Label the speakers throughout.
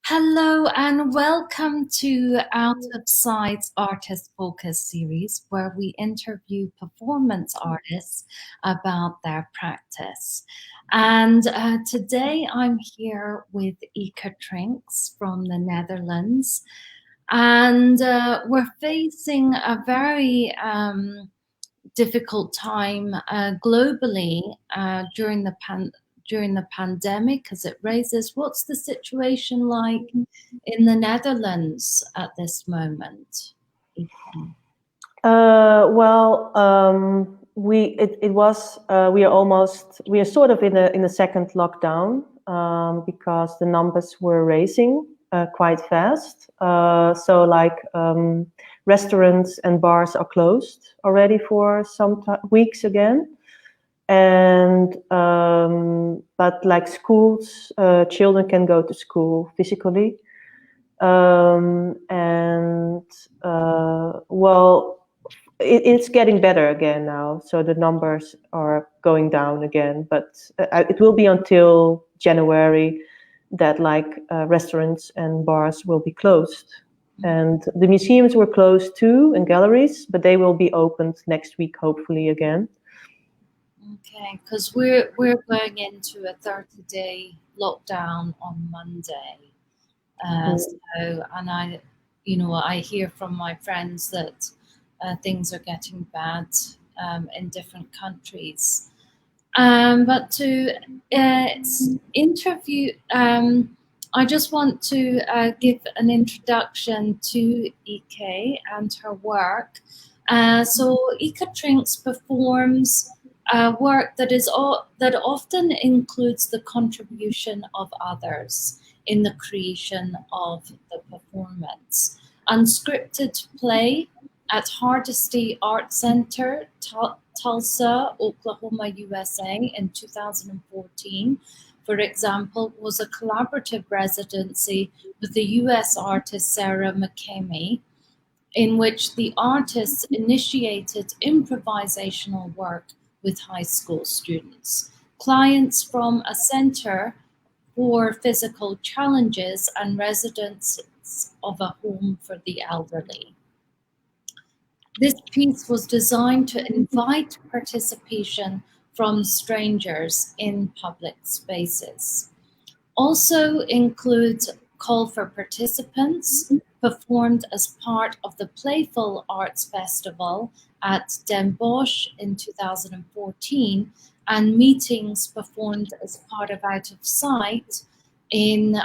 Speaker 1: Hello and welcome to Out of Sight's Artist Focus series, where we interview performance artists about their practice. And today I'm here with Ieke Trinks from the Netherlands. And we're facing a very difficult time globally during the pandemic, as it raises what's the situation like in the Netherlands at this moment?
Speaker 2: We are sort of in a second lockdown because the numbers were rising quite fast. Restaurants and bars are closed already for some weeks again. And but like schools, children can go to school physically, it's getting better again now. So the numbers are going down again, but it will be until January that restaurants and bars will be closed. And the museums were closed too, and galleries, but they will be opened next week, hopefully again.
Speaker 1: Okay, because we're going into a 30-day lockdown on Monday. I hear from my friends that things are getting bad in different countries. But to interview, I just want to give an introduction to Ieke and her work. So Ieke Trinks performs work that often includes the contribution of others in the creation of the performance. Unscripted play at Hardesty Arts Center, Tulsa, Oklahoma, USA in 2014, for example, was a collaborative residency with the US artist Sarah McKemie, in which the artists initiated improvisational work with high school students, clients from a center for physical challenges and residents of a home for the elderly. This piece was designed to invite participation from strangers in public spaces. Also includes call for participants, performed as part of the Playful Arts Festival at Bosch in 2014, and meetings performed as part of Out of Sight in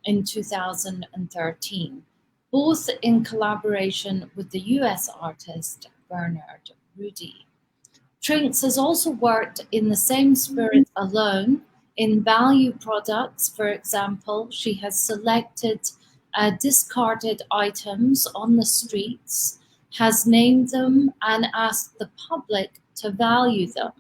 Speaker 1: 2013, both in collaboration with the US artist Bernard Roddy. Trinks has also worked in the same spirit alone in value products. For example, she has selected discarded items on the streets, has named them and asked the public to value them.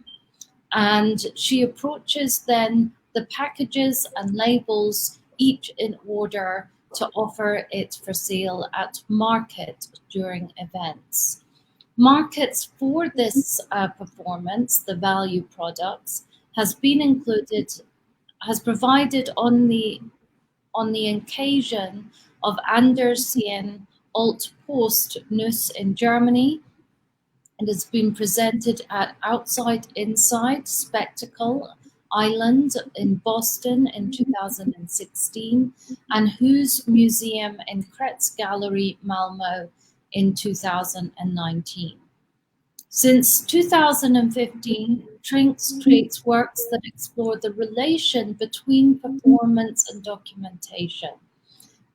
Speaker 1: And she approaches then the packages and labels, each in order to offer it for sale at market during events. Markets for this performance, the value products, has provided on the occasion of Anders Sein Alte Post Neuss in Germany. It has been presented at Outside Inside Spectacle Island in Boston in 2016, and Whose Museum in Krets Gallery, Malmö in 2019. Since 2015, Trinks creates works that explore the relation between performance and documentation.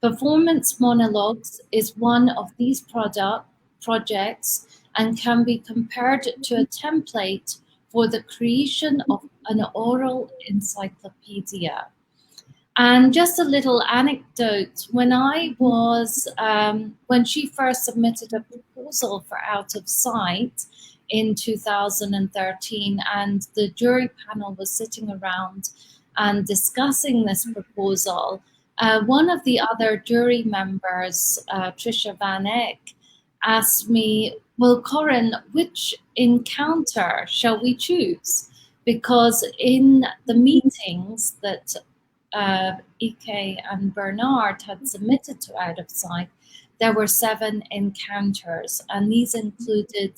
Speaker 1: Performance Monologues is one of these projects and can be compared to a template for the creation of an oral encyclopedia. And just a little anecdote, when she first submitted a proposal for Out of Sight in 2013, and the jury panel was sitting around and discussing this proposal, one of the other jury members, Trisha Van Eck, asked me, well, Carron, which encounter shall we choose? because in the meetings that Ieke and Bernard had submitted to Out of Sight, there were 7 encounters, and these included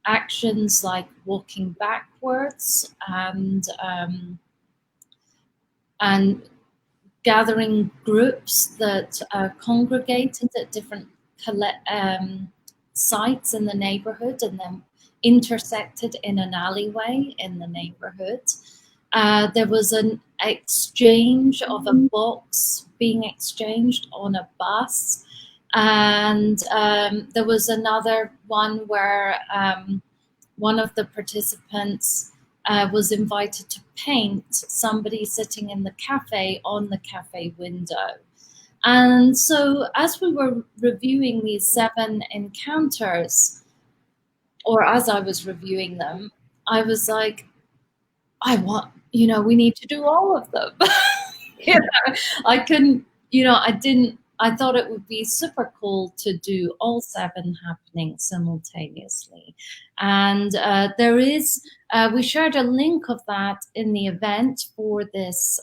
Speaker 1: actions like walking backwards and gathering groups that congregated at different sites in the neighborhood and then intersected in an alleyway in the neighborhood. There was an exchange of a box being exchanged on a bus. And there was another one where one of the participants was invited to paint somebody sitting in the cafe on the cafe window. And so as we were reviewing these 7 encounters, or as I was reviewing them, I was like, we need to do all of them. I couldn't, I thought it would be super cool to do all 7 happening simultaneously. And there is, we shared a link of that in the event for this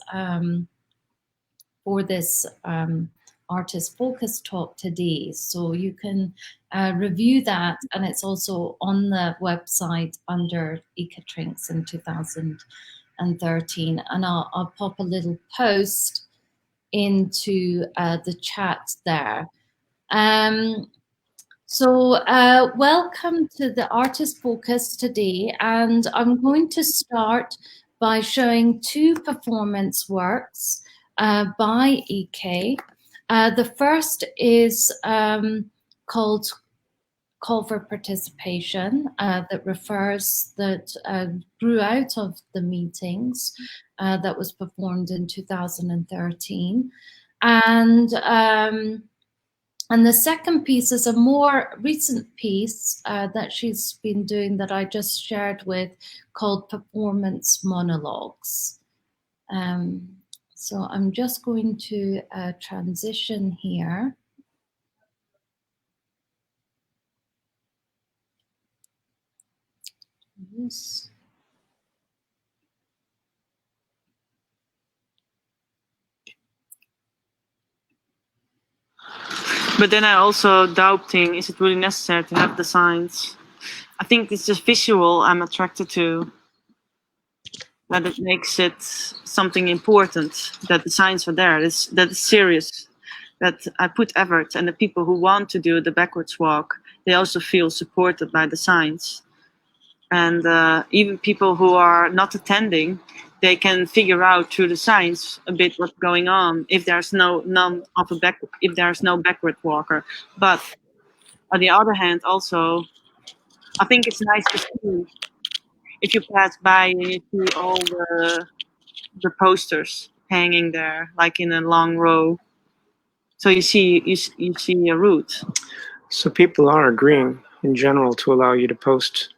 Speaker 1: artist focus talk today. So you can review that, and it's also on the website under Ieke Trinks in 2013. And I'll pop a little post into the chat there. Welcome to the Artist Focus today, and I'm going to start by showing 2 performance works by Ieke. The first is called Call for Participation, that grew out of the meetings that was performed in 2013. And the second piece is a more recent piece that she's been doing that I just shared with, called Performance Monologues. So I'm just going to transition here. Yes.
Speaker 3: But then I also doubting, is it really necessary to have the signs? I think it's just visual I'm attracted to, that it makes it something important, that the signs are there, that it's serious, that I put effort, and the people who want to do the backwards walk, they also feel supported by the signs. And even people who are not attending, they can figure out through the signs a bit what's going on if there's no backward walker. But on the other hand, also, I think it's nice to see if you pass by and you see all the posters hanging there, like in a long row. So you see a route.
Speaker 4: So people are agreeing in general to allow you to post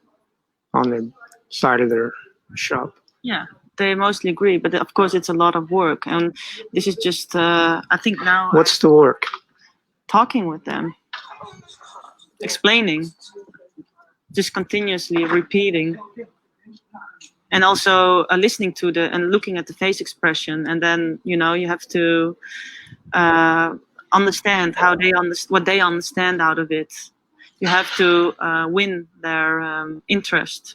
Speaker 4: on the side of their shop.
Speaker 3: Yeah, they mostly agree, but of course it's a lot of work, and this is just I think now.
Speaker 4: What's the work?
Speaker 3: Talking with them, explaining, just continuously repeating, and also listening to and looking at the face expression, and then you have to understand what they understand out of it. You have to win their interest.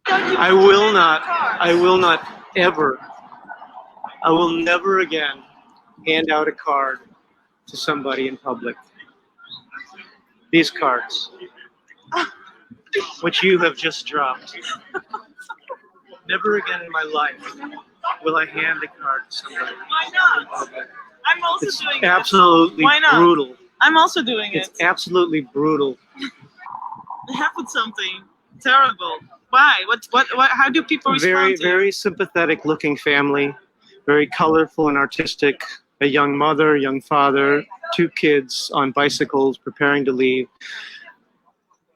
Speaker 4: I will not ever, I will never again hand out a card to somebody in public. These cards, which you have just dropped. Never again in my life will I hand a card to somebody.
Speaker 3: Why not? I'm also doing it.
Speaker 4: It's absolutely brutal.
Speaker 3: I'm also doing it.
Speaker 4: It's absolutely brutal.
Speaker 3: It happened something terrible. Why? What? How do people respond?
Speaker 4: Very sympathetic looking family, very colorful and artistic. A young mother, young father, 2 kids on bicycles preparing to leave.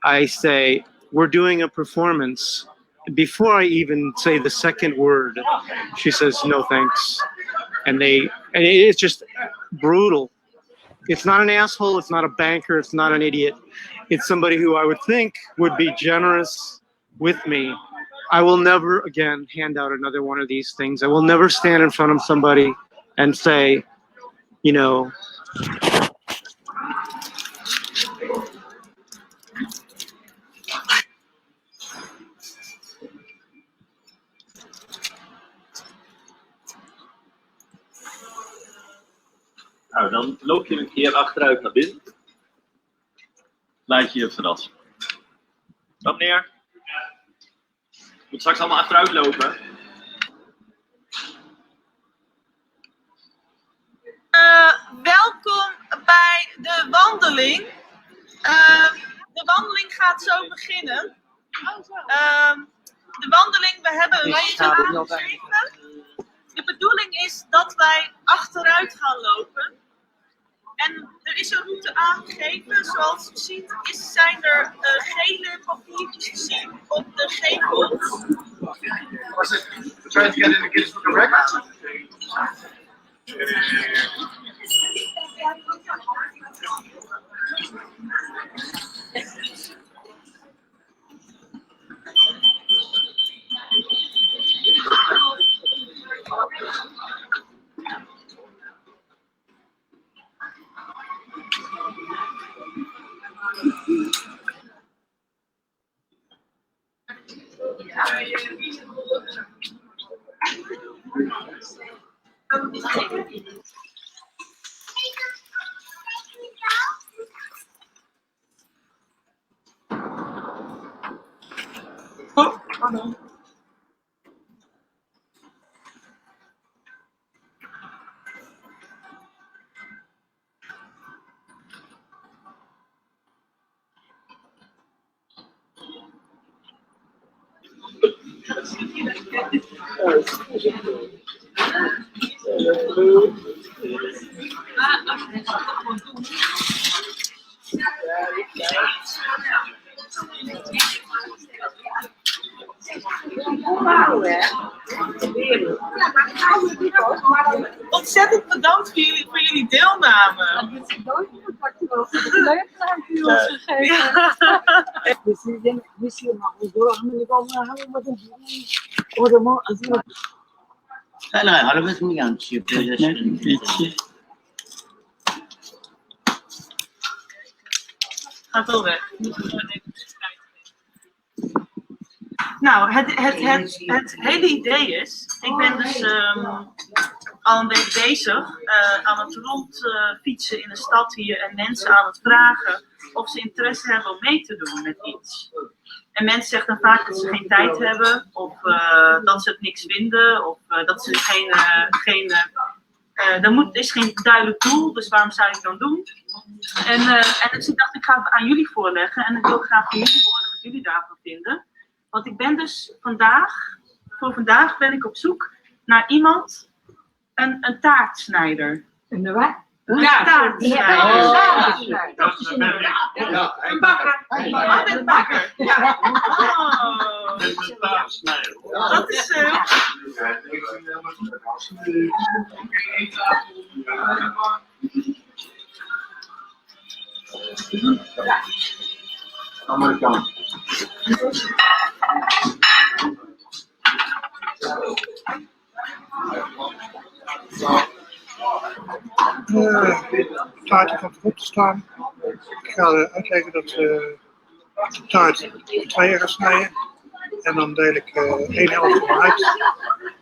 Speaker 4: I say, we're doing a performance. Before I even say the second word, she says, no thanks. And it's just brutal. It's not an asshole, it's not a banker, it's not an idiot. It's somebody who I would think would be generous with me I will never again hand out another one of these things. I will never stand in front of somebody and say, you know,
Speaker 5: Nou, dan loop je een keer achteruit naar binnen. Laat je je verrassen. Dag meneer. Je moet straks allemaal achteruit lopen.
Speaker 3: Welkom bij de wandeling. De wandeling gaat zo beginnen. De wandeling, we hebben een regel aangegeven. De bedoeling is dat wij achteruit gaan lopen. En er is een route aangegeven. Zoals u ziet zijn er gele papiertjes te zien op de gevels. Oh, pardon. Ontzettend bedankt voor jullie deelname.
Speaker 6: Het is nooit goed wat je wel leuk aan ons gegeven. Misschien mag ik doorgaan met een
Speaker 7: لا عربت میگم چیه
Speaker 3: Gaat wel weg. Nou, het hele idee is, ik ben dus al een week bezig aan het rondfietsen in de stad hier en mensen aan het vragen of ze interesse hebben om mee te doen met iets. En mensen zeggen dan vaak dat ze geen tijd hebben, of dat ze het niks vinden, of dat ze er is geen duidelijk doel, dus waarom zou ik het dan doen? En dus ik dacht, ik ga het aan jullie voorleggen en ik wil graag van jullie horen wat jullie daarvan vinden. Want ik ben dus voor vandaag ben ik op zoek naar iemand, een taartsnijder.
Speaker 6: En wat?
Speaker 3: Een taartsnijder.
Speaker 6: Een bakker.
Speaker 3: Een bakker. Ja. Oh. Dat is
Speaker 7: Amerikaan.
Speaker 8: Taart komt erop te staan. Ik ga uitleggen dat de taart in tweeën gaat snijden. En dan deel ik één helft van uit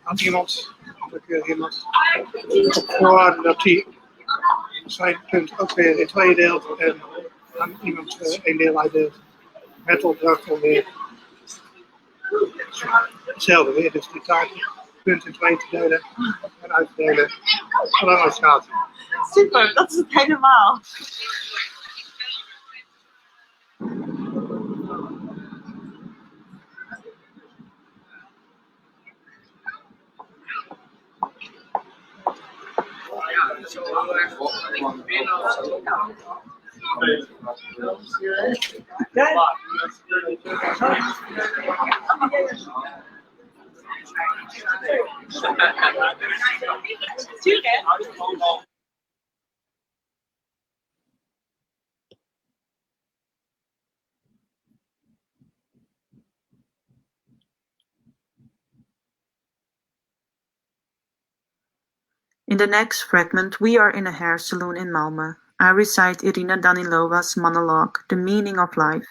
Speaker 8: aan iemand. Dat ik iemand op voorwaarde dat hij zijn punt ook weer in tweeën deelt. En aan iemand één deel uitdeelt. Met opdracht om weer hetzelfde weer. Dus die taart punt in tweeën te delen en uit te delen. Zolang het gaat.
Speaker 3: super, dat is het helemaal. In the next fragment, we are in a hair salon in Malmö. I recite Irina Danilova's monologue, The Meaning of Life,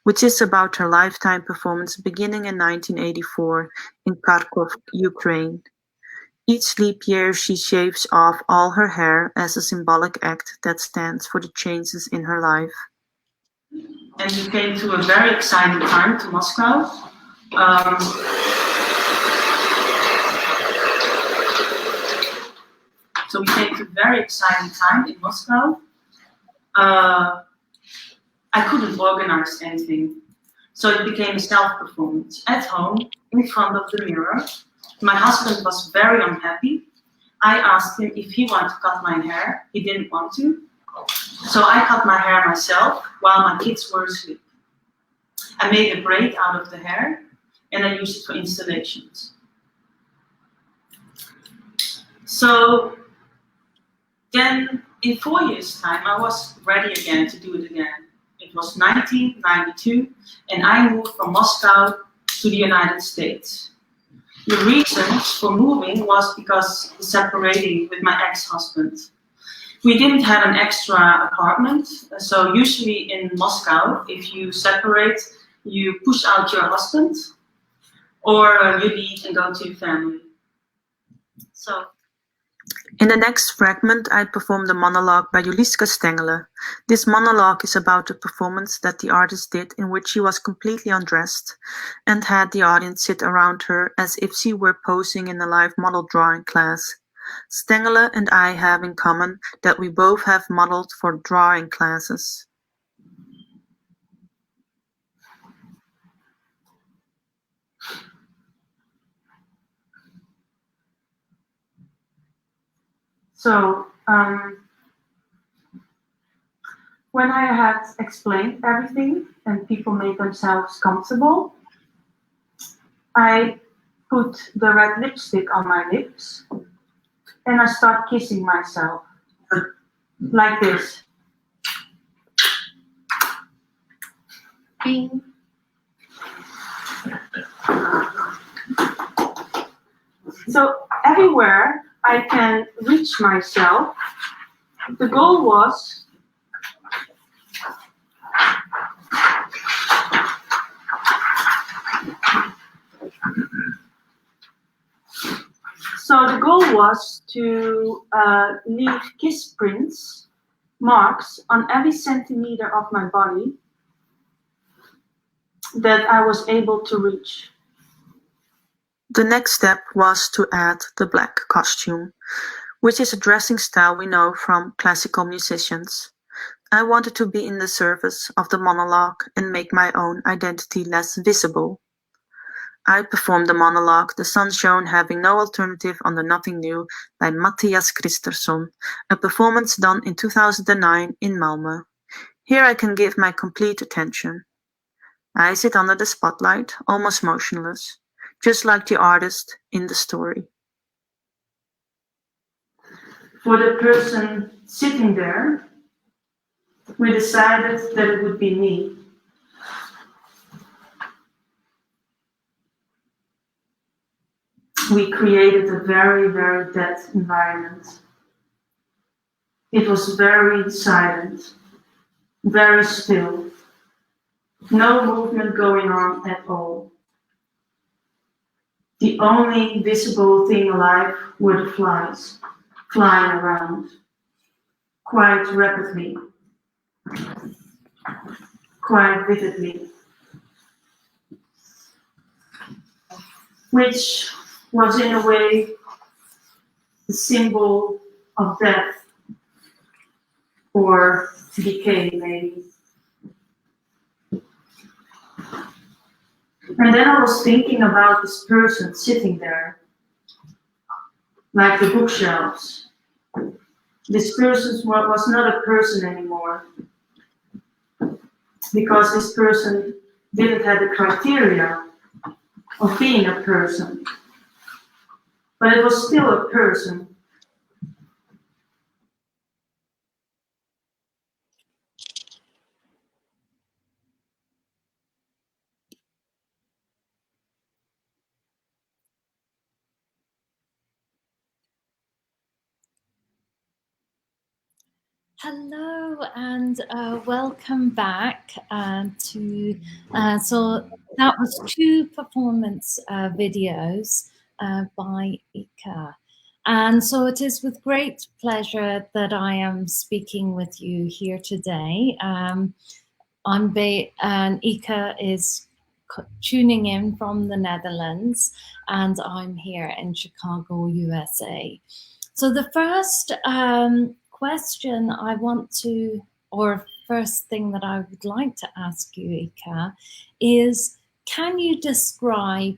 Speaker 3: which is about her lifetime performance beginning in 1984 in Kharkov, Ukraine. Each leap year she shaves off all her hair as a symbolic act that stands for the changes in her life. And we came to a very exciting time to Moscow. So we came to a very exciting time in Moscow. I couldn't organize anything. So it became a self-performance at home in front of the mirror. My husband was very unhappy. I asked him if he wanted to cut my hair. He didn't want to. So I cut my hair myself while my kids were asleep. I made a braid out of the hair and I used it for installations. So then in 4 years' time, I was ready again to do it again. It was 1992 and I moved from Moscow to the United States. The reasons for moving was because separating with my ex-husband. We didn't have an extra apartment, so usually in Moscow, if you separate, you push out your husband, or you leave and go to your family. So, in the next fragment, I perform the monologue by Juliska Stengele. This monologue is about the performance that the artist did in which she was completely undressed and had the audience sit around her as if she were posing in a live model drawing class. Stengele and I have in common that we both have modeled for drawing classes. So, when I had explained everything and people made themselves comfortable, I put the red lipstick on my lips and I start kissing myself like this. Bing. So everywhere I can reach myself, the goal was to leave kiss prints, marks on every centimeter of my body that I was able to reach. The next step was to add the black costume, which is a dressing style we know from classical musicians. I wanted to be in the service of the monologue and make my own identity less visible. I performed the monologue The Sun Shone Having No Alternative Under Nothing New by Mattias Kristersson, a performance done in 2009 in Malmö. Here I can give my complete attention. I sit under the spotlight, almost motionless, just like the artist in the story. For the person sitting there, we decided that it would be me. We created a very, very dead environment. It was very silent, very still. No movement going on at all. The only visible thing alive were the flies, flying around, quite rapidly, quite vividly, which was in a way the symbol of death or decay, maybe. And then I was thinking about this person sitting there, like the bookshelves. This person was not a person anymore, because this person didn't have the criteria of being a person. But it was still a person.
Speaker 1: Hello and welcome back to, so that was 2 performance videos by Ieke. And so it is with great pleasure that I am speaking with you here today. And Ieke is tuning in from the Netherlands, and I'm here in Chicago, USA. So the first question I want to, or first thing that I would like to ask you, Ieke, is can you describe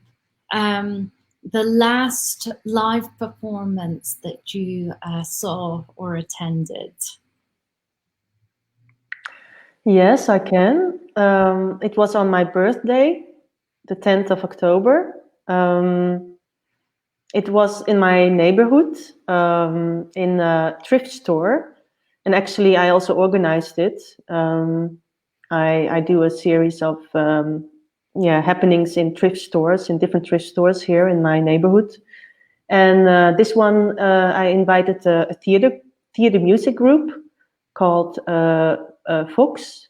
Speaker 1: the last live performance that you saw or attended?
Speaker 2: Yes, I can. It was on my birthday, the 10th of October. It was in my neighborhood, in a thrift store. And actually, I also organized it. I do a series of happenings in thrift stores, in different thrift stores here in my neighborhood. And this one, I invited a theater music group called Fox.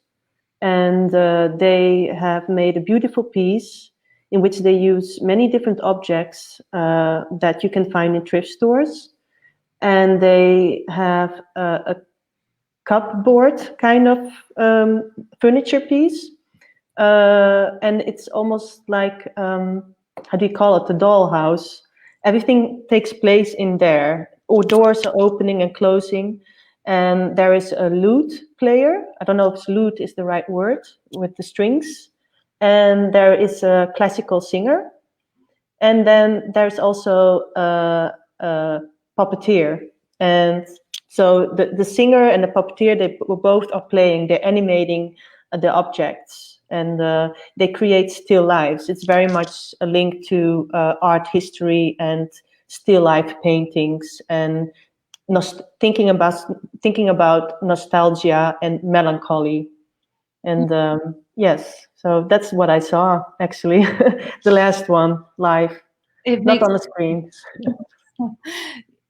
Speaker 2: And they have made a beautiful piece in which they use many different objects that you can find in thrift stores. And they have a cupboard kind of furniture piece. And it's almost like, how do you call it, a dollhouse. Everything takes place in there. All doors are opening and closing. And there is a lute player. I don't know if lute is the right word, with the strings. And there is a classical singer. And then there's also a puppeteer. And so the singer and the puppeteer, they both are playing, they're animating the objects. And they create still lives. It's very much a link to art history and still life paintings, and thinking about nostalgia and melancholy. And yes, so that's what I saw, actually. The last one live, not on the screen.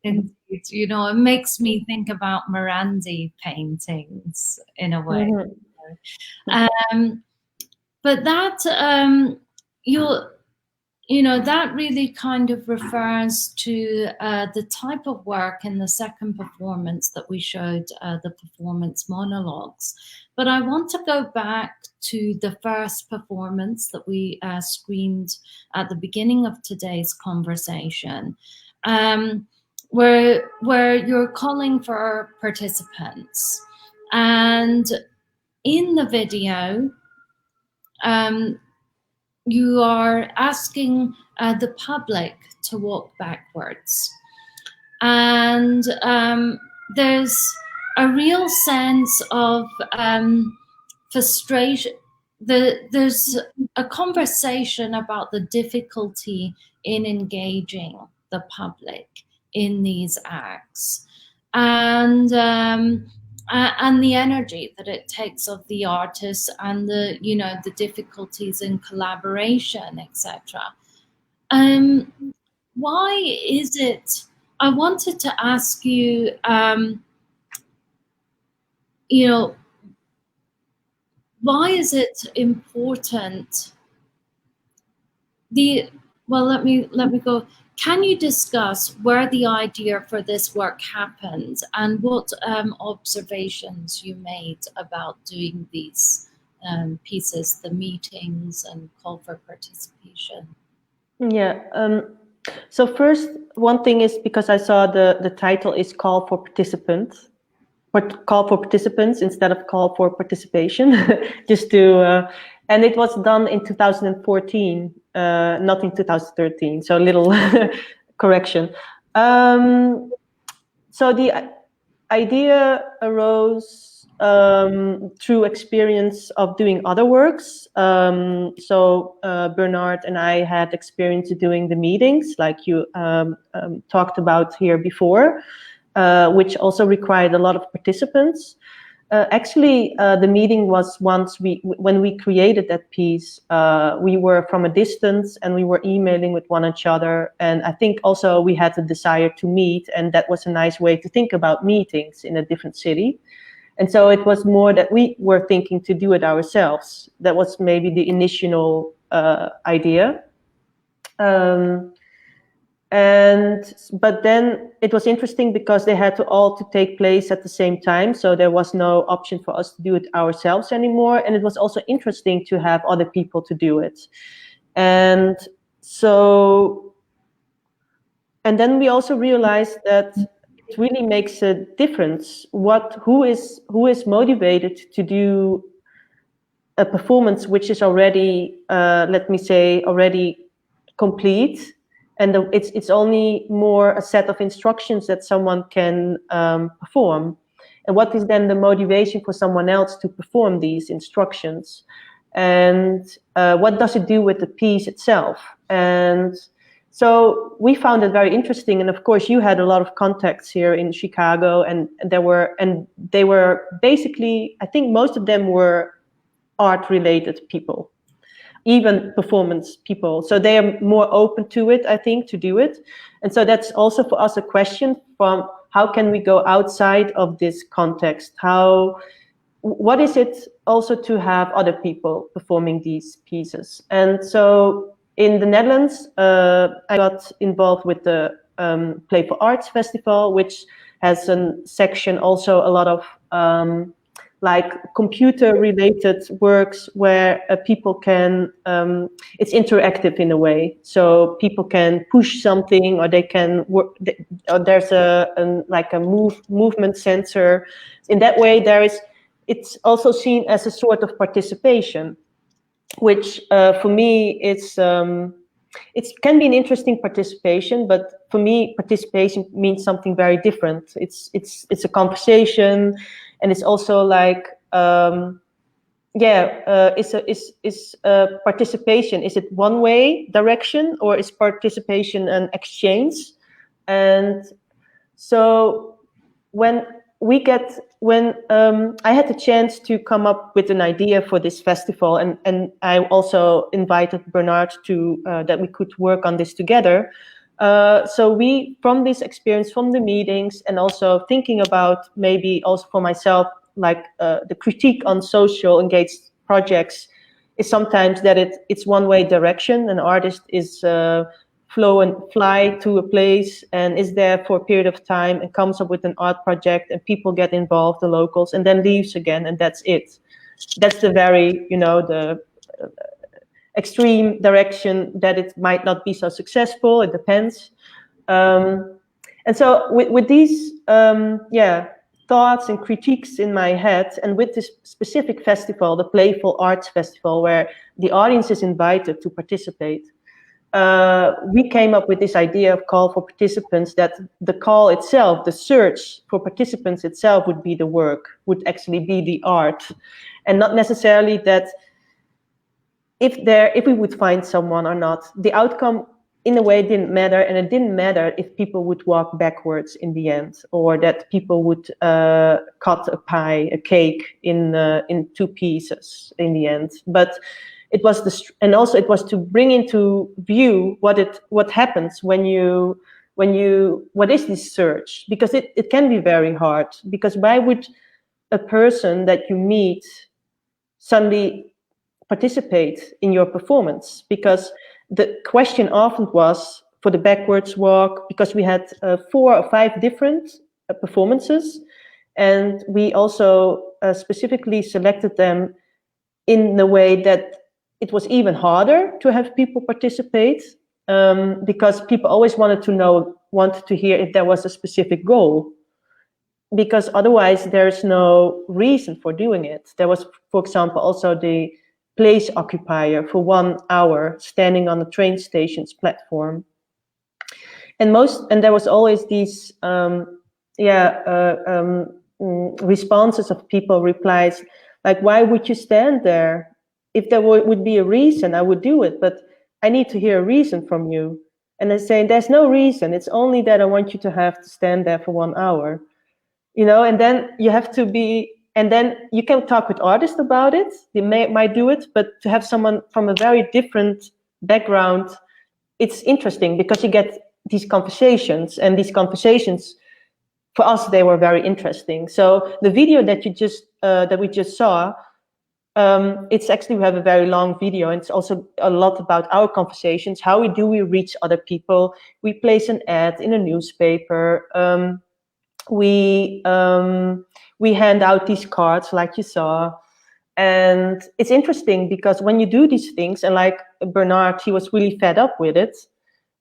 Speaker 1: Indeed, you know, it makes me think about Morandi paintings in a way. Mm-hmm. But that you know, that really kind of refers to the type of work in the second performance that we showed, the performance Monologues. But I want to go back to the first performance that we screened at the beginning of today's conversation, where you're calling for participants. And in the video, you are asking the public to walk backwards. And there's a real sense of frustration. There's a conversation about the difficulty in engaging the public in these acts. And the energy that it takes of the artists, and the, you know, the difficulties in collaboration, etc. Why is it? I wanted to ask you, you know, why is it important? Well, let me go. Can you discuss where the idea for this work happened, and what observations you made about doing these pieces, the meetings and call for participation?
Speaker 2: Yeah. So first, one thing is, because I saw the title is Call for Participants, but Call for Participants instead of Call for Participation, just to, and it was done in 2014, not in 2013. So a little correction. So the idea arose through experience of doing other works. So Bernard and I had experience doing the meetings, like you talked about here before, which also required a lot of participants. Actually, the meeting was once when we created that piece, we were from a distance and we were emailing with one another. And I think also we had the desire to meet, and that was a nice way to think about meetings in a different city. And so it was more that we were thinking to do it ourselves. That was maybe the initial idea. But then it was interesting because they had to all to take place at the same time. So there was no option for us to do it ourselves anymore. And it was also interesting to have other people to do it. And then we also realized that it really makes a difference who is motivated to do a performance which is already, let me say, already complete. And it's only more a set of instructions that someone can perform. And what is then the motivation for someone else to perform these instructions? And what does it do with the piece itself? And so we found it very interesting. And of course, you had a lot of contacts here in Chicago, and they were basically, I think most of them were art-related people, even performance people. So they are more open to it, I think, to do it. And so that's also for us a question from how can we go outside of this context? What is it also to have other people performing these pieces? And so in the Netherlands, I got involved with the Playful Arts Festival, which has a section, also a lot of like computer-related works where people can, it's interactive in a way. So people can push something, or they can work, or there's a movement sensor. In that way, it's also seen as a sort of participation, which for me it can be an interesting participation, but for me participation means something very different. It's a conversation, and it's also like is participation, is it one way direction, or is participation an exchange? And so when I had the chance to come up with an idea for this festival, and I also invited Bernard to that we could work on this together. So we, from this experience, from the meetings, and also thinking about maybe also for myself, like the critique on social engaged projects is sometimes that it's one way direction. An artist is flow and fly to a place and is there for a period of time and comes up with an art project, and people get involved, the locals, and then leaves again, and that's it. That's the very, the extreme direction that it might not be so successful. It depends. And so with these thoughts and critiques in my head, and with this specific festival, the Playful Arts Festival, where the audience is invited to participate, we came up with this idea of call for participants, that the call itself, the search for participants itself, would be the work, would actually be the art, and not necessarily that if we would find someone or not. The outcome in a way didn't matter, and it didn't matter if people would walk backwards in the end, or that people would cut a cake in two pieces in the end. But it was it was to bring into view what happens when you what is this search, because it can be very hard, because why would a person that you meet suddenly participate in your performance? Because the question often was for the backwards walk, because we had 4 or 5 different performances, and we also specifically selected them in the way that it was even harder to have people participate, because people always wanted to hear if there was a specific goal, because otherwise there's no reason for doing it. There was, for example, also the place occupier for 1 hour standing on the train station's platform, and there was always these responses of people, replies like, why would you stand there? If there would be a reason, I would do it, but I need to hear a reason from you. And I say, there's no reason, it's only that I want you to have to stand there for 1 hour, and then you have to be. And then you can talk with artists about it. They might do it, but to have someone from a very different background, it's interesting, because you get these conversations, and these conversations for us, they were very interesting. So the video that we just saw, it's actually, we have a very long video, and it's also a lot about our conversations. How we reach other people? We place an ad in a newspaper. We hand out these cards like you saw. And it's interesting because when you do these things, and like Bernard, he was really fed up with it.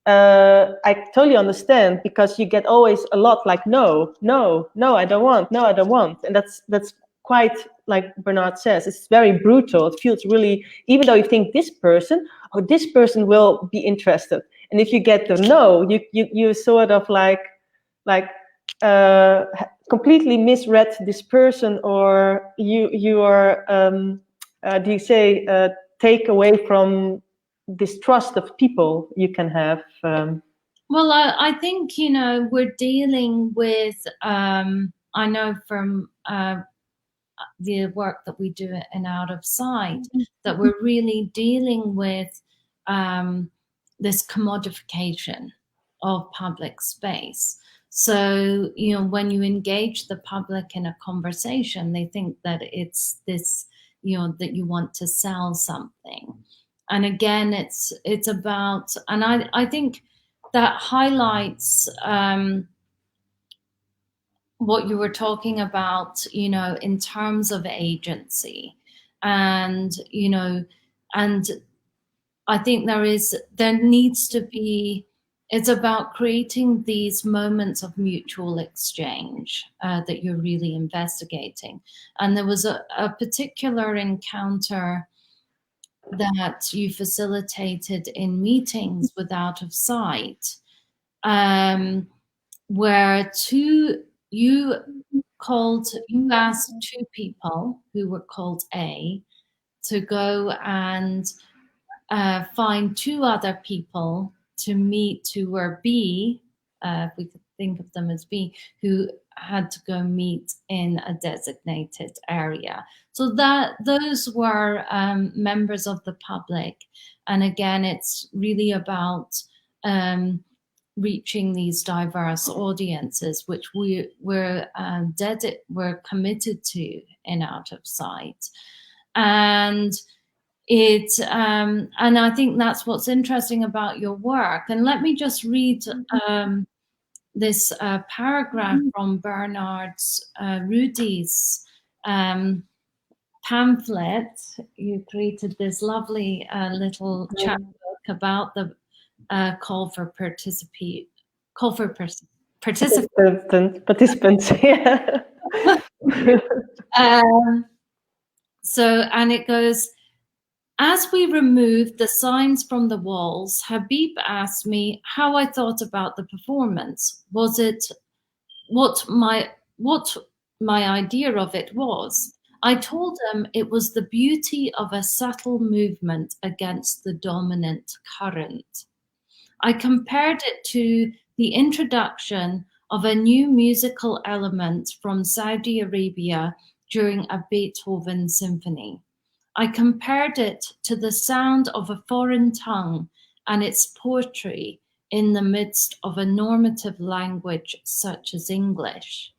Speaker 2: I totally understand, because you get always a lot like, no, I don't want. And that's quite, like Bernard says, it's very brutal. It feels really, even though you think this person will be interested. And if you get the no, you sort of like completely misread this person, or you are take away from this trust of people you can have.
Speaker 1: Well, I think, we're dealing with, I know from the work that we do in Out of Sight, that we're really dealing with this commodification of public space. So, when you engage the public in a conversation, they think that it's this, that you want to sell something. And again, it's about, and I think that highlights what you were talking about, in terms of agency. And, and I think there needs to be, it's about creating these moments of mutual exchange that you're really investigating. And there was a particular encounter that you facilitated in meetings with Out of Sight, where you asked two people who were called A to go and find two other people to meet who were B, if we could think of them as B, who had to go meet in a designated area. So those were members of the public. And again, it's really about reaching these diverse audiences, which we're committed to in Out of Sight. And and I think that's what's interesting about your work. And let me just read this paragraph from Bernard Roddy's pamphlet. You created this lovely little chapbook about the call for participants.
Speaker 2: Yeah.
Speaker 1: And it goes, as we removed the signs from the walls, Habib asked me how I thought about the performance. Was it what my idea of it was? I told him it was the beauty of a subtle movement against the dominant current. I compared it to the introduction of a new musical element from Saudi Arabia during a Beethoven symphony. I compared it to the sound of a foreign tongue and its poetry in the midst of a normative language such as English.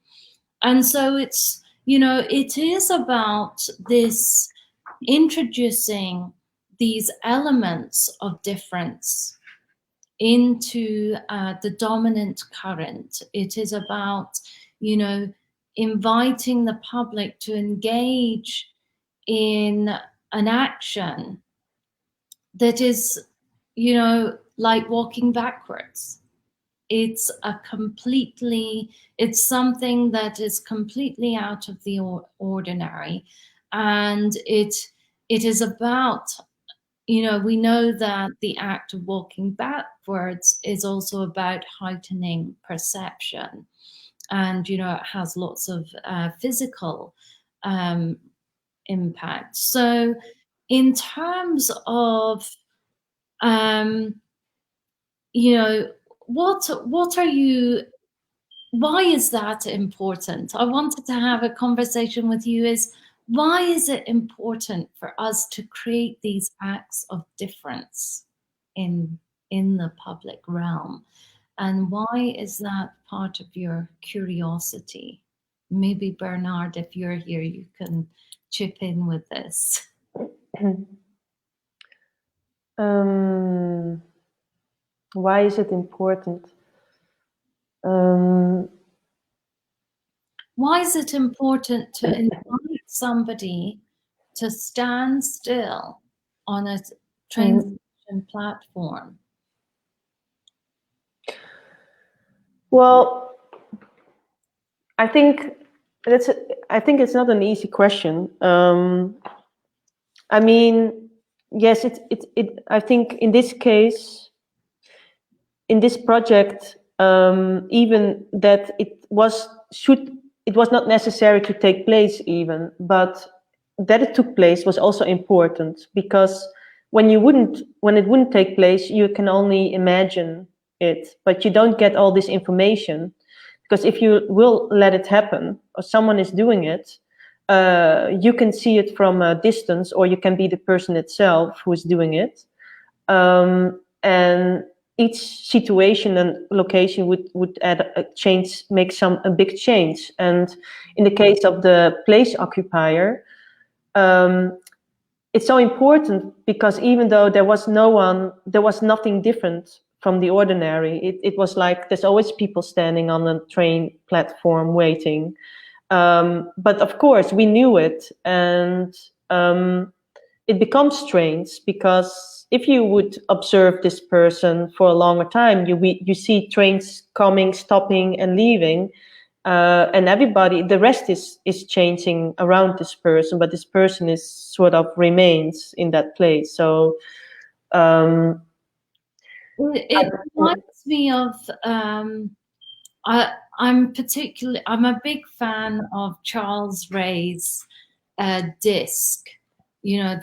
Speaker 1: And so it's, it is about this introducing these elements of difference into the dominant current. It is about, inviting the public to engage in an action that is, like walking backwards. It's something that is completely out of the ordinary. And it is about, we know that the act of walking backwards is also about heightening perception. And, it has lots of physical impact. So in terms of, why is that important? I wanted to have a conversation with you why is it important for us to create these acts of difference in the public realm? And why is that part of your curiosity? Maybe Bernard, if you're here, you can chip in with this.
Speaker 2: Why is it important?
Speaker 1: Why is it important to invite somebody to stand still on a train station platform?
Speaker 2: Well, I think it's not an easy question. I mean, yes, I think in this case, in this project, even that it was not necessary to take place even, but that it took place was also important, because when it wouldn't take place, you can only imagine it, but you don't get all this information, because if you will let it happen or someone is doing it, you can see it from a distance, or you can be the person itself who is doing it, and each situation and location would add a change, make a big change. And in the case of the place occupier, it's so important because even though there was nothing different from the ordinary. It was like there's always people standing on the train platform waiting. But of course we knew it, and it becomes strange because if you would observe this person for a longer time, you see trains coming, stopping, and leaving, and the rest is changing around this person, but this person is sort of remains in that place. So
Speaker 1: it reminds me of I'm a big fan of Charles Ray's disc. You know,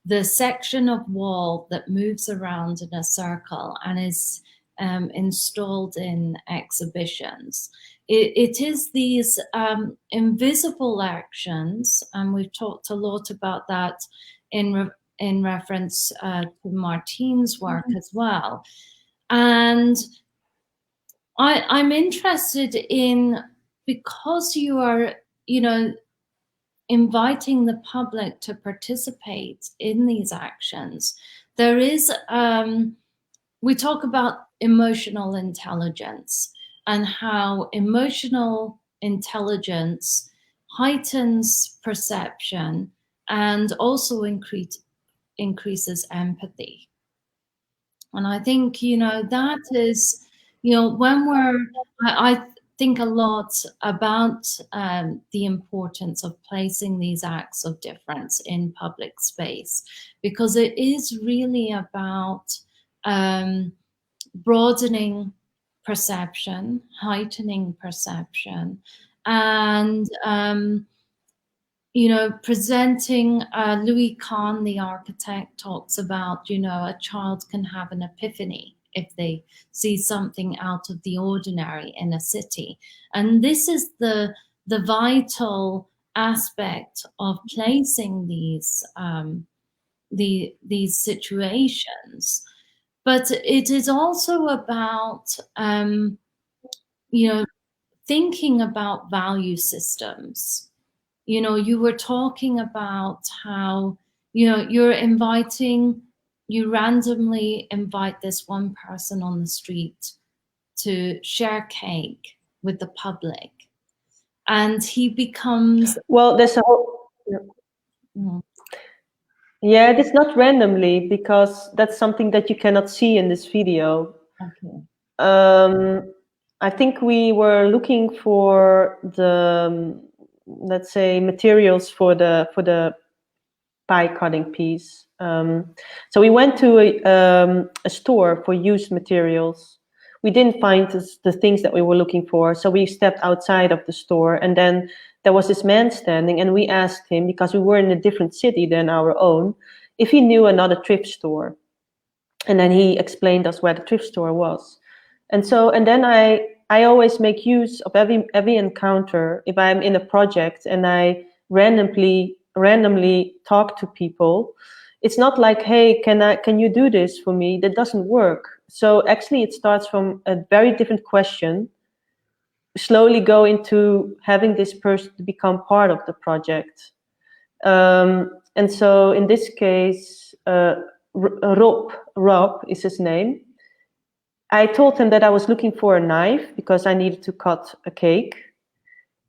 Speaker 1: the section of wall that moves around in a circle and is installed in exhibitions. It is these invisible actions, and we've talked a lot about that in reference to Martine's work as well. And I'm interested in, because you are, inviting the public to participate in these actions. There is, we talk about emotional intelligence and how emotional intelligence heightens perception and also increases empathy. And I think, that is, when I think a lot about the importance of placing these acts of difference in public space, because it is really about broadening perception, heightening perception, and presenting. Louis Kahn, the architect, talks about, a child can have an epiphany if they see something out of the ordinary in a city. And this is the vital aspect of placing these situations. But it is also about, thinking about value systems. You were talking about how, you randomly invite this one person on the street to share cake with the public, and he becomes...
Speaker 2: Well, there's a whole... Yeah, it's not randomly, because that's something that you cannot see in this video.
Speaker 1: Okay.
Speaker 2: I think we were looking for the, let's say, materials for the pie cutting piece. So we went to a store for used materials. We didn't find the things that we were looking for, so we stepped outside of the store, and then there was this man standing, and we asked him, because we were in a different city than our own, if he knew another thrift store. And then he explained us where the thrift store was. And then I always make use of every encounter if I'm in a project and I randomly talk to people. It's not like, hey, can you do this for me? That doesn't work. So actually it starts from a very different question, slowly go into having this person to become part of the project. And so in this case, Rob is his name. I told him that I was looking for a knife because I needed to cut a cake.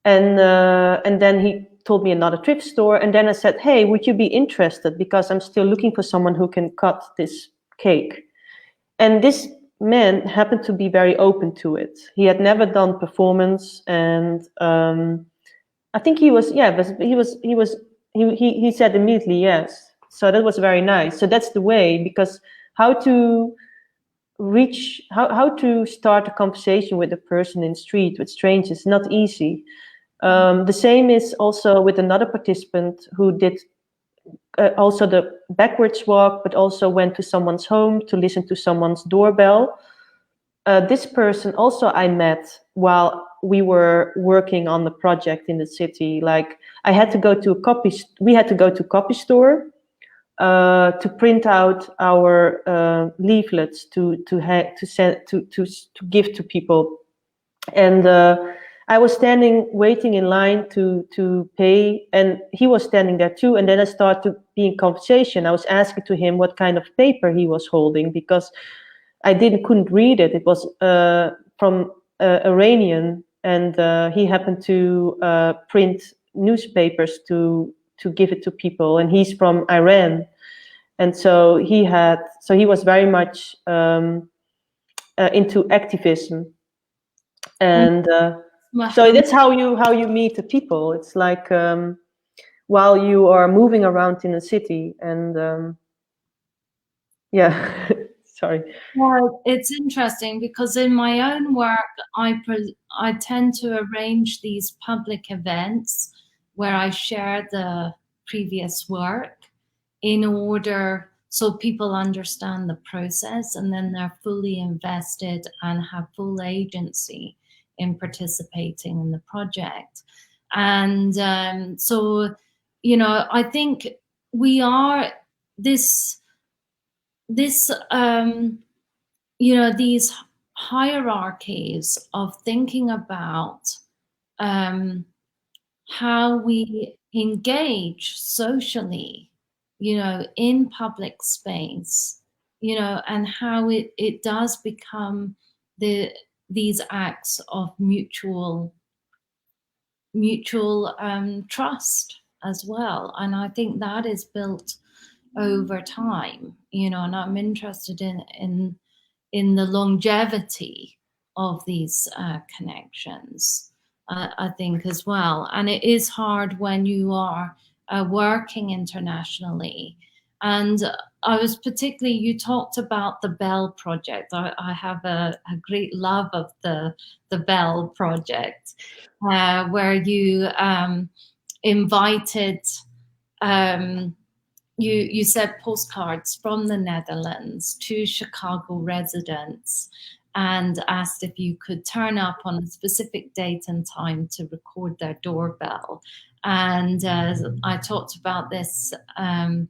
Speaker 2: And then he told me another thrift store. And then I said, hey, would you be interested? Because I'm still looking for someone who can cut this cake. And this man happened to be very open to it. He had never done performance. And I think he said immediately yes. So that was very nice. So that's the way, because how to start a conversation with a person in the street, with strangers, is not easy. The same is also with another participant who did also the backwards walk, but also went to someone's home to listen to someone's doorbell. This person also I met while we were working on the project in the city. Like we had to go to a copy store to print out our leaflets to give to people, and I was waiting in line to pay, and he was standing there too. And then I started to be in conversation. I was asking to him what kind of paper he was holding, because I couldn't read it. It was from Iranian, and he happened to print newspapers to give it to people. And he's from Iran, and so he was very much into activism, and so that's how you meet the people. It's like while you are moving around in a city, and yeah. Sorry.
Speaker 1: Well, it's interesting because in my own work, I tend to arrange these public events where I share the previous work in order so people understand the process, and then they're fully invested and have full agency in participating in the project. And so, you know, I think we are this you know, these hierarchies of thinking about how we engage socially, you know, in public space, you know, and how it does become these acts of mutual trust as well. And I think that is built over time, you know, and I'm interested in the longevity of these connections, I think, as well. And it is hard when you are working internationally. And I was particularly, you talked about the Bell Project. I have a great love of the Bell Project, where you invited you sent postcards from the Netherlands to Chicago residents and asked if you could turn up on a specific date and time to record their doorbell. And I talked about this in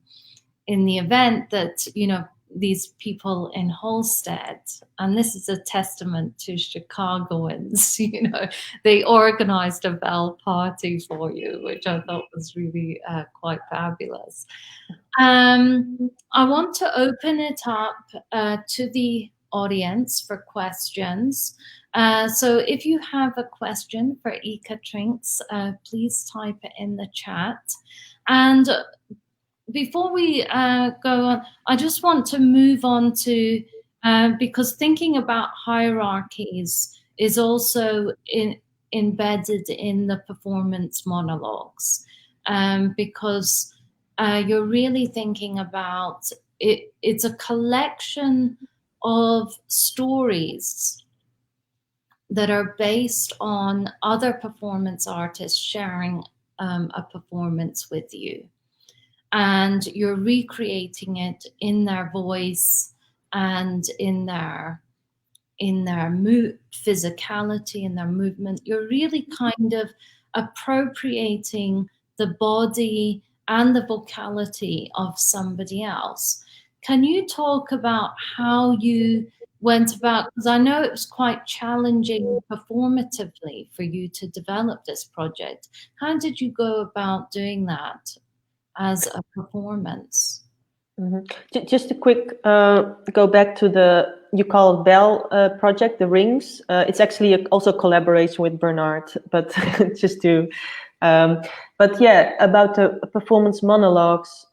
Speaker 1: the event that, you know, these people in Holstead, and this is a testament to Chicagoans, you know, they organized a bell party for you, which I thought was really quite fabulous. I want to open it up to the audience for questions. So if you have a question for Ieke Trinks, please type it in the chat. And before we go on, I just want to move on to, because thinking about hierarchies is also embedded in the performance monologues, because you're really thinking about it. It's a collection of stories that are based on other performance artists sharing a performance with you. And you're recreating it in their voice and in their physicality, in their movement. You're really kind of appropriating the body and the vocality of somebody else. Can you talk about how you went about, because I know it was quite challenging performatively for you to develop this project. How did you go about doing that as a performance?
Speaker 2: Just a quick go back to the, you call it Bell project, the rings. It's actually also a collaboration with Bernard, but just to, but yeah, about the performance monologues.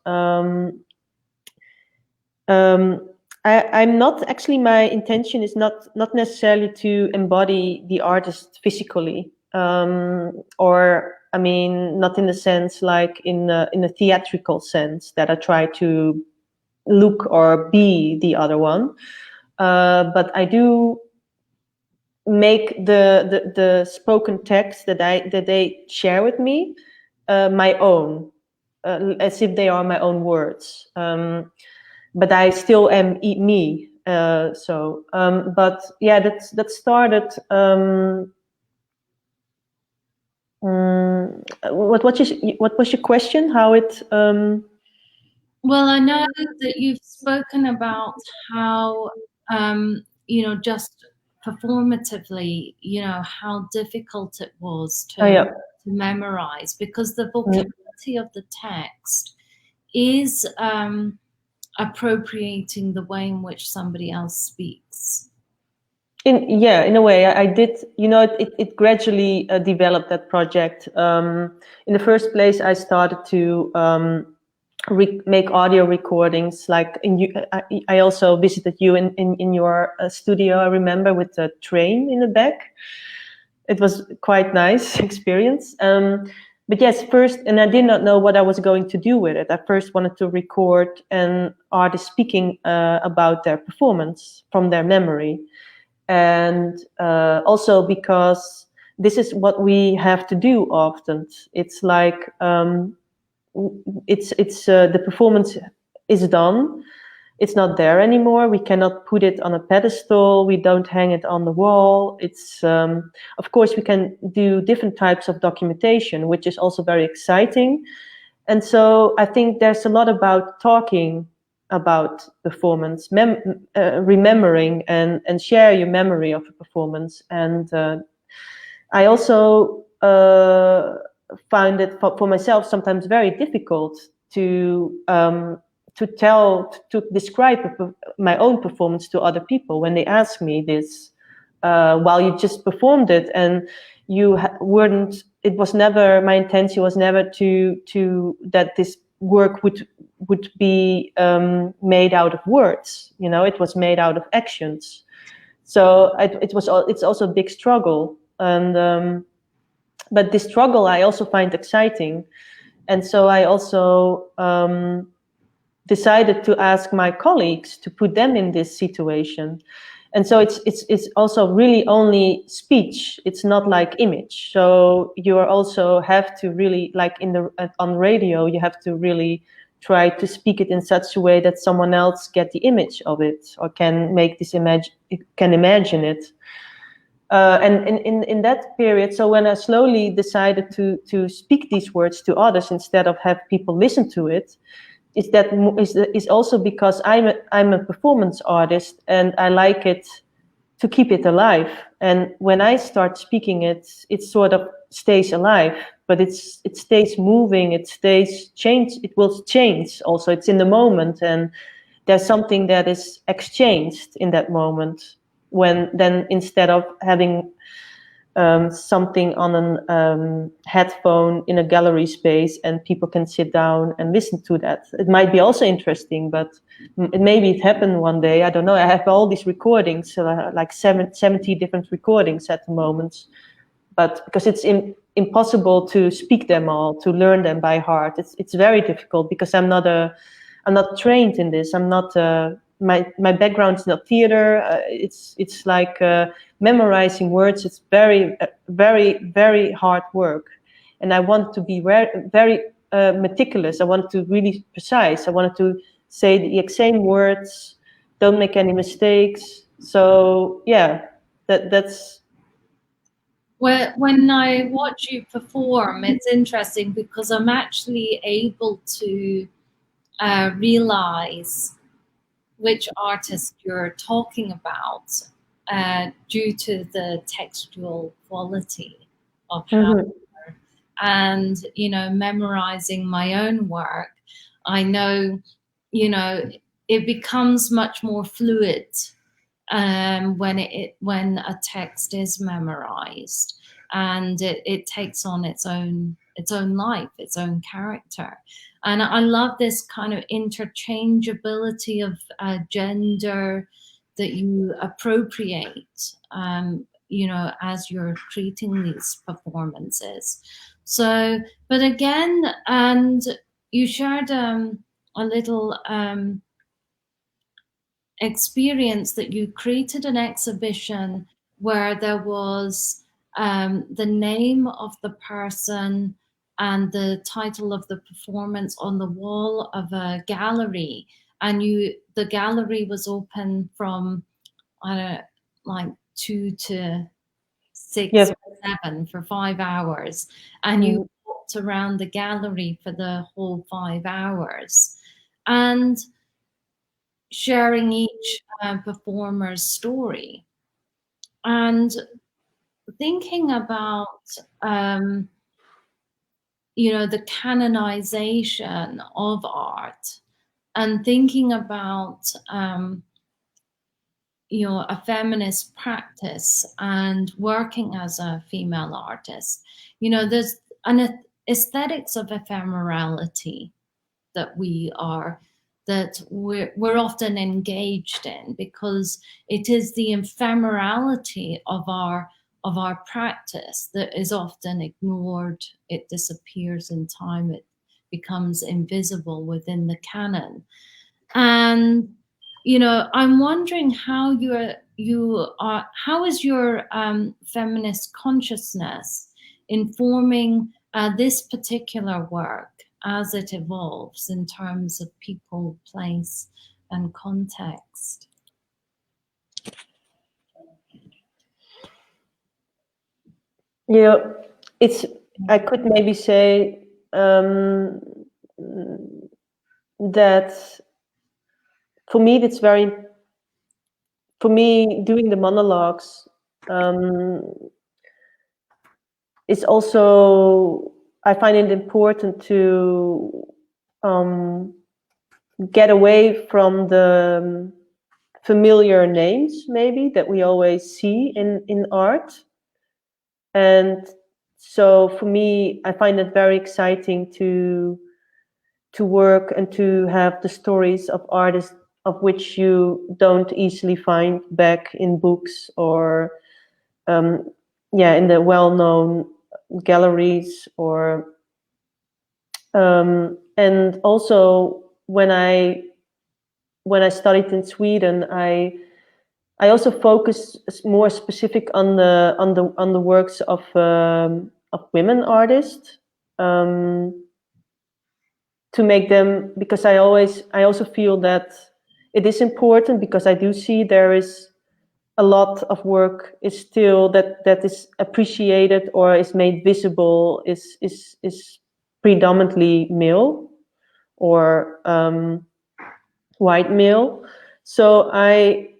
Speaker 2: I'm not, actually my intention is not necessarily to embody the artist physically, or I mean, not in the sense like in a theatrical sense that I try to look or be the other one, but I do make the spoken text that they share with me my own, as if they are my own words. But I still am me. But yeah, that started. What was your question? How it?
Speaker 1: Well, I know that you've spoken about how you know, just performatively, you know, how difficult it was to memorize, because the vocabulary of the text is appropriating the way in which somebody else speaks.
Speaker 2: In a way, I did. You know, it gradually developed, that project. In the first place, I started to make audio recordings. Like I also visited you in your studio. I remember, with the train in the back. It was quite nice experience. But yes, first, and I did not know what I was going to do with it. I first wanted to record an artist speaking about their performance from their memory. And also because this is what we have to do often. It's like the performance is done. It's not there anymore. We cannot put it on a pedestal. We don't hang it on the wall. It's of course we can do different types of documentation, which is also very exciting. And so I think there's a lot about talking about performance, remembering and share your memory of a performance. And I also find it for myself sometimes very difficult to describe my own performance to other people when they ask me this, while you just performed it and you weren't. It was never, my intention was never to that this work would be made out of words. You know, it was made out of actions. So it's also a big struggle, and but this struggle I also find exciting, and so I also decided to ask my colleagues to put them in this situation. And so it's also really only speech. It's not like image. So you also have to really, like on radio, you have to really try to speak it in such a way that someone else get the image of it or can make this can imagine it. And in that period, so when I slowly decided to speak these words to others instead of have people listen to it, is also because I'm a performance artist and I like it to keep it alive. And when I start speaking it sort of stays alive, but it stays moving, it stays changed, it will change also. It's in the moment, and there's something that is exchanged in that moment, when then instead of having something on an headphone in a gallery space and people can sit down and listen to that. It might be also interesting, but maybe it happened one day. I don't know. I have all these recordings, like 70 different recordings at the moment. But because it's impossible to speak them all, to learn them by heart, it's very difficult because I'm not trained in this. I'm not. My background is not theater. It's like memorizing words. It's very, very, very hard work, and I want to be very meticulous. I want to really precise. I wanted to say the exact same words, don't make any mistakes. So yeah, that's.
Speaker 1: When I watch you perform, it's interesting because I'm actually able to realize which artist you're talking about due to the textual quality of how and memorizing my own work, I know it becomes much more fluid when a text is memorized, and it takes on its own life, its own character. And I love this kind of interchangeability of gender that you appropriate, as you're creating these performances. So, but again, and you shared a little experience that you created an exhibition where there was the name of the person and the title of the performance on the wall of a gallery, and the gallery was open from 2 to 6 or 7 for 5 hours, and you walked around the gallery for the whole 5 hours, and sharing each performer's story, and thinking about the canonization of art, and thinking about a feminist practice and working as a female artist. There's an aesthetics of ephemerality that we're often engaged in, because it is the ephemerality of our practice that is often ignored. It disappears in time. It becomes invisible within the canon. And I'm wondering how how is your feminist consciousness informing this particular work as it evolves in terms of people, place, and context?
Speaker 2: I could maybe say that for me, doing the monologues is also, I find it important to get away from the familiar names, maybe, that we always see in art. And so for me, I find it very exciting to work and to have the stories of artists of which you don't easily find back in books or in the well-known galleries, or and also when I studied in Sweden, I also focused more specific on the works of women artists, to make them, because I also feel that it is important, because I do see there is a lot of work is still that is appreciated or is made visible is predominantly male or white male. So I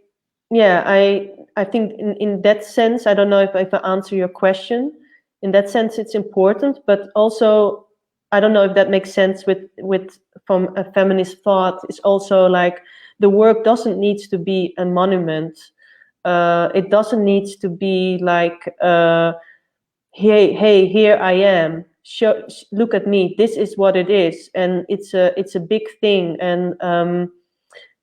Speaker 2: think in that sense, I don't know if I answer your question. In that sense, it's important, but also I don't know if that makes sense with from a feminist thought. It's also like the work doesn't need to be a monument. It doesn't need to be like, hey, here I am. Look at me. This is what it is, and it's a big thing. And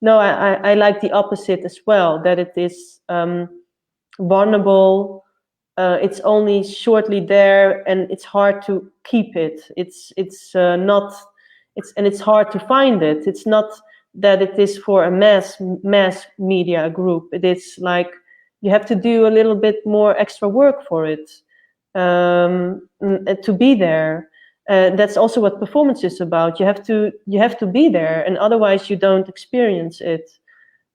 Speaker 2: no, I like the opposite as well. That it is vulnerable. It's only shortly there, and it's hard to keep it. It's hard to find it. It's not that it is for a mass media group. It is like you have to do a little bit more extra work for it to be there. That's also what performance is about. You have to be there, and otherwise you don't experience it.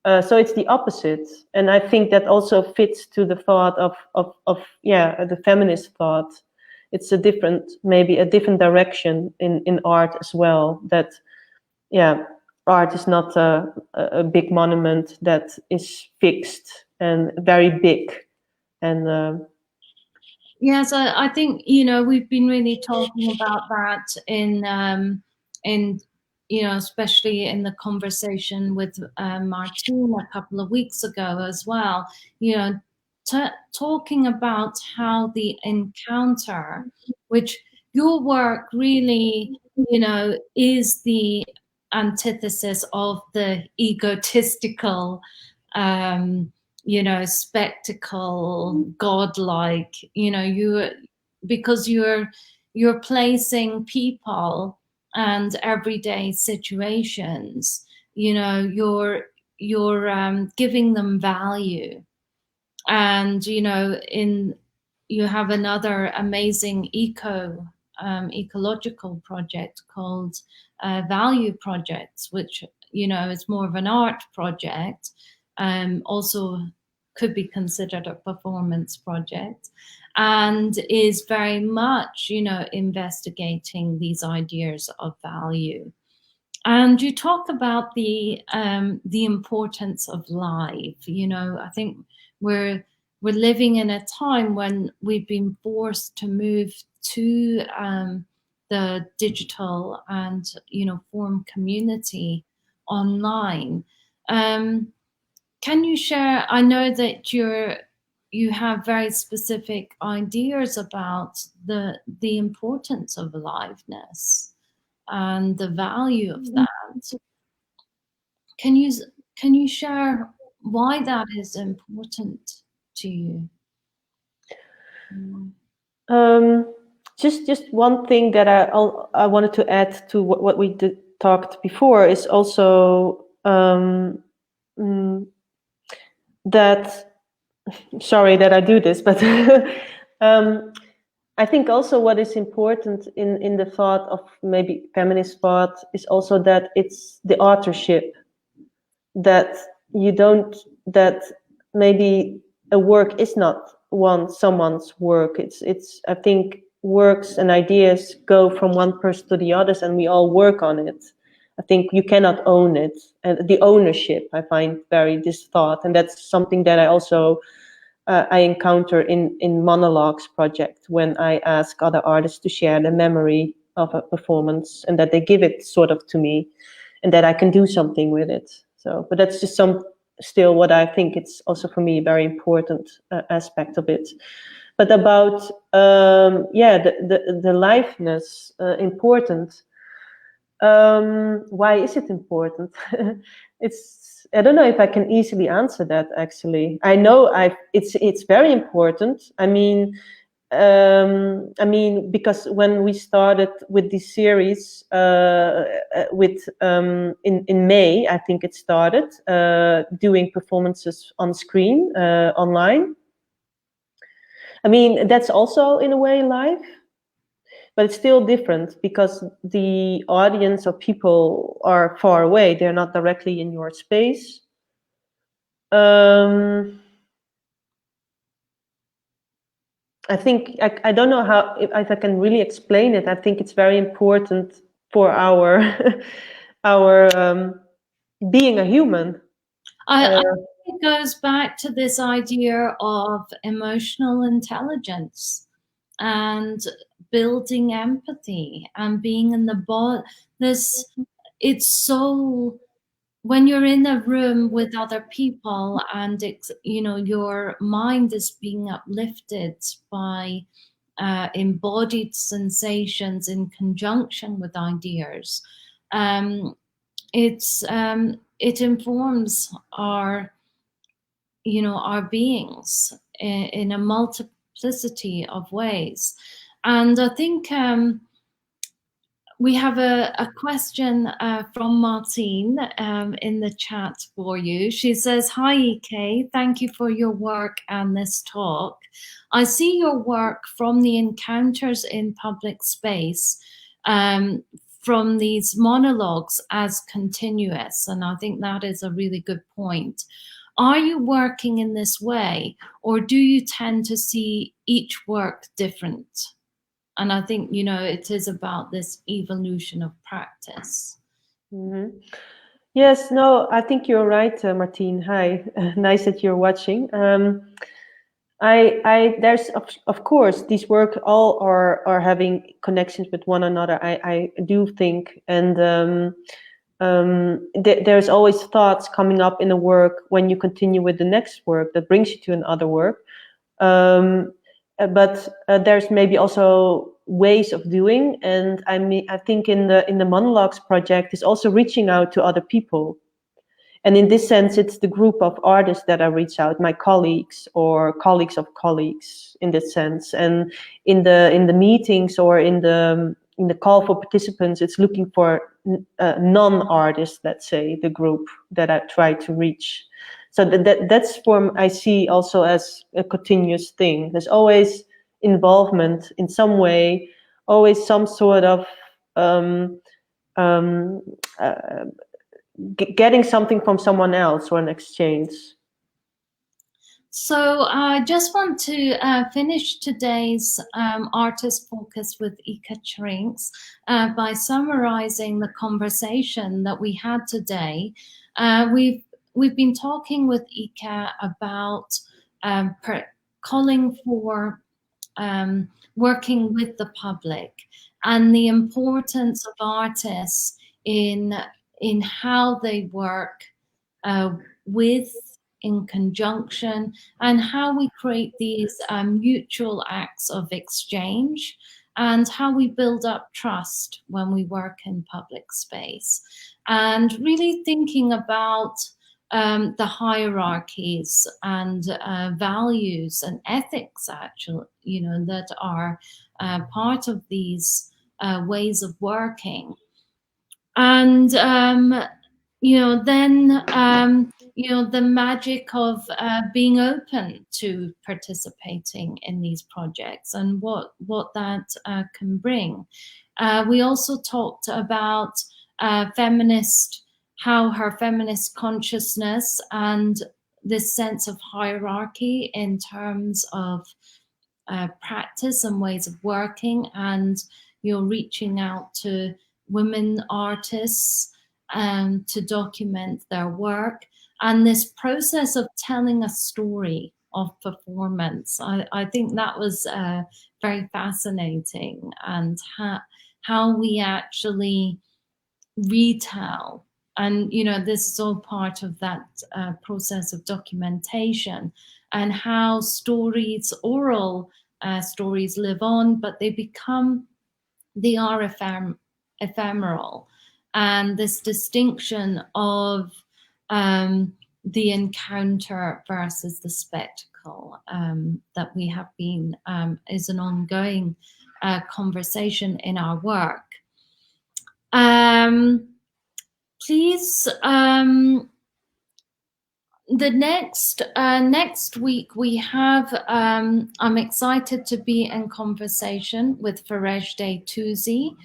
Speaker 2: So it's the opposite, and I think that also fits to the thought of the feminist thought. It's maybe a different direction in art as well. That art is not a big monument that is fixed and very big. And
Speaker 1: yes, I think, you know, we've been really talking about that in you know, especially in the conversation with Martine a couple of weeks ago as well, you know, talking about how the encounter, which your work really, you know, is the antithesis of the egotistical, you know, spectacle, godlike, you know, because you're placing people and everyday situations, you know, you're giving them value. And, you know, you have another amazing ecological project called Value Projects, which, you know, is more of an art project, also could be considered a performance project, and is very much, you know, investigating these ideas of value. And you talk about the importance of live. You know, I think we're living in a time when we've been forced to move to the digital and, you know, form community online. Can you share? I know that you have very specific ideas about the importance of aliveness and the value of that. Can you share why that is important to you?
Speaker 2: Just one thing that I wanted to add to what we talked before is also that, sorry that I do this, but I think also what is important in the thought of maybe feminist thought is also that it's the authorship, that you don't, that maybe a work is not someone's work. It's I think works and ideas go from one person to the others, and we all work on it. I think you cannot own it, and the ownership I find this thought, and that's something that I also I encounter in Monologues project when I ask other artists to share the memory of a performance, and that they give it sort of to me, and that I can do something with it. So, but that's just still what I think it's also for me a very important aspect of it. But about the liveness important. Why is it important? I don't know if I can easily answer that. Actually, I know it's very important. I mean, because when we started with this series in May, I think it started doing performances on screen online. I mean, that's also in a way live, but it's still different because the audience or people are far away. They're not directly in your space. I think I don't know if I can really explain it. I think it's very important for our being a human.
Speaker 1: I think it goes back to this idea of emotional intelligence and building empathy and being in the body. It's so, when you're in a room with other people and you know, your mind is being uplifted by embodied sensations in conjunction with ideas, it informs our, you know, our beings in a multiplicity of ways. And I think we have a question from Martine in the chat for you. She says, "Hi Ieke, thank you for your work and this talk. I see your work from the encounters in public space from these monologues as continuous." And I think that is a really good point. Are you working in this way, or do you tend to see each work different? And I think, you know, it is about this evolution of practice.
Speaker 2: Mm-hmm. Yes, no, I think you're right, Martine. Hi, nice that you're watching. There's of course these work all are having connections with one another. I do think, and there's always thoughts coming up in a work when you continue with the next work that brings you to another work. But there's maybe also ways of doing, and I think in the Monologues project is also reaching out to other people. And in this sense, it's the group of artists that I reach out, my colleagues or colleagues of colleagues in this sense. And in the meetings or in the call for participants, it's looking for non-artists, let's say, the group that I try to reach. So that's form I see also as a continuous thing. There's always involvement in some way, always some sort of getting something from someone else or an exchange.
Speaker 1: So I just want to finish today's artist focus with Ieke Trinks by summarizing the conversation that we had today. We've been talking with Ieke about calling for working with the public and the importance of artists in how they work with, in conjunction, and how we create these mutual acts of exchange, and how we build up trust when we work in public space, and really thinking about the hierarchies and values and ethics, actually, that are part of these ways of working. And then the magic of being open to participating in these projects and what that can bring. We also talked about how her feminist consciousness and this sense of hierarchy in terms of practice and ways of working, and reaching out to women artists to document their work, and this process of telling a story of performance. I think that was very fascinating, and how we actually retell. And this is all part of that process of documentation, and how oral stories live on, but they are ephemeral. And this distinction of the encounter versus the spectacle that we have been is an ongoing conversation in our work. Please, the next week we have, I'm excited to be in conversation with Hardesty Tuzi,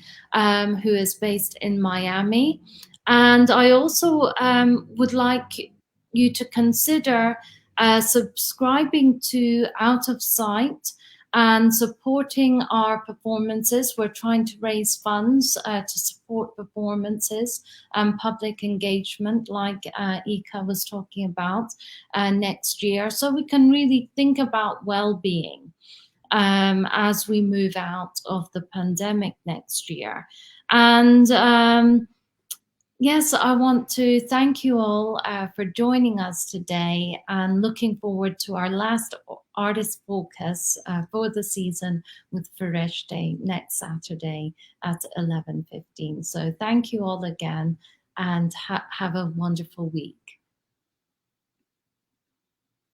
Speaker 1: who is based in Miami. And I also would like you to consider subscribing to Out of Sight and supporting our performances. We're trying to raise funds to support performances and public engagement, like Ieke was talking about, next year, so we can really think about well-being as we move out of the pandemic next year. And yes, I want to thank you all for joining us today, and looking forward to our last artist focus for the season with Hardesty next Saturday at 11:15. So thank you all again, and have a wonderful week.